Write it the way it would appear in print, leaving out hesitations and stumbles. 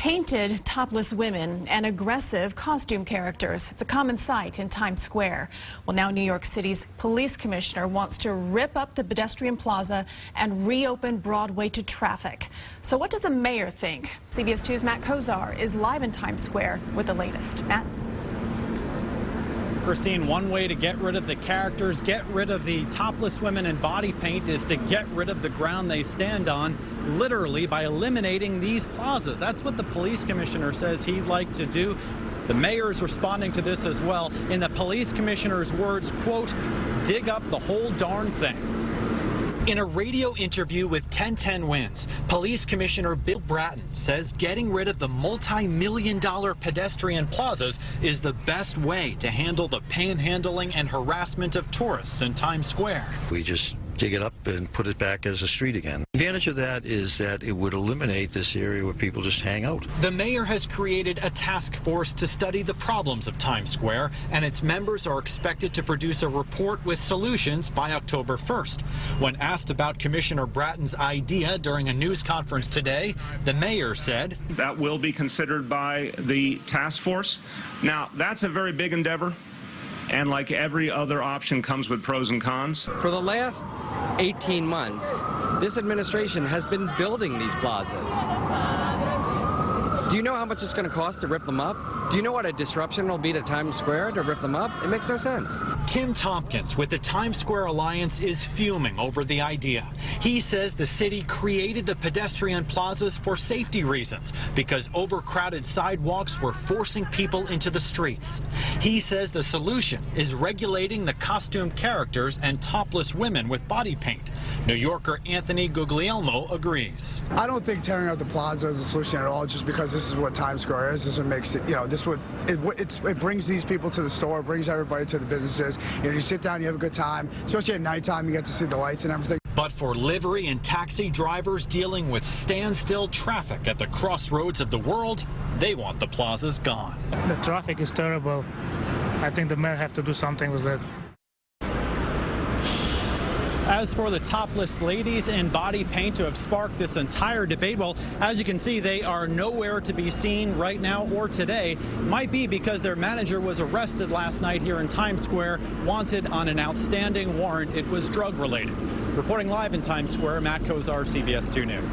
Painted topless women and aggressive costume characters. It's a common sight in Times Square. Well, now New York City's police commissioner wants to rip up the pedestrian plaza and reopen Broadway to traffic. So what does the mayor think? CBS 2's Matt Kozar is live in Times Square with the latest. Matt? Christine, one way to get rid of the characters, get rid of the topless women and body paint is to get rid of the ground they stand on, literally by eliminating these plazas. That's what the police commissioner says he'd like to do. The mayor is responding to this as well. In the police commissioner's words, quote, dig up the whole darn thing. In a radio interview with 1010 Wins, Police Commissioner Bratton says getting rid of the multi-million-dollar pedestrian plazas is the best way to handle the panhandling and harassment of tourists in Times Square. We just dig it up and put it back as a street again. The advantage of that is that it would eliminate this area where people just hang out. The mayor has created a task force to study the problems of Times Square, and its members are expected to produce a report with solutions by October 1st. When asked about Commissioner Bratton's idea during a news conference today, the mayor said, that will be considered by the task force. Now, that's a very big endeavor. And like every other option comes with pros and cons. For the last 18 months, this administration has been building these plazas. Do you know how much it's going to cost to rip them up? Do you know what a disruption will be to Times Square to rip them up? It makes no sense. Tim Tompkins with the Times Square Alliance is fuming over the idea. He says the city created the pedestrian plazas for safety reasons because overcrowded sidewalks were forcing people into the streets. He says the solution is regulating the costume characters and topless women with body paint. New Yorker Anthony Guglielmo agrees. I don't think tearing out the plaza is a solution at all, just because this is what Times Square is. This is what makes it, it brings these people to the store, brings everybody to the businesses. You sit down, you have a good time, especially at nighttime, you get to see the lights and everything. But for livery and taxi drivers dealing with standstill traffic at the crossroads of the world, they want the plazas gone. The traffic is terrible. I think the mayor have to do something with it. As for the topless ladies in body paint to have sparked this entire debate, well, as you can see, they are nowhere to be seen right now or today. Might be because their manager was arrested last night here in Times Square, wanted on an outstanding warrant. It was drug related. Reporting live in Times Square, Matt Kozar, CBS 2 News.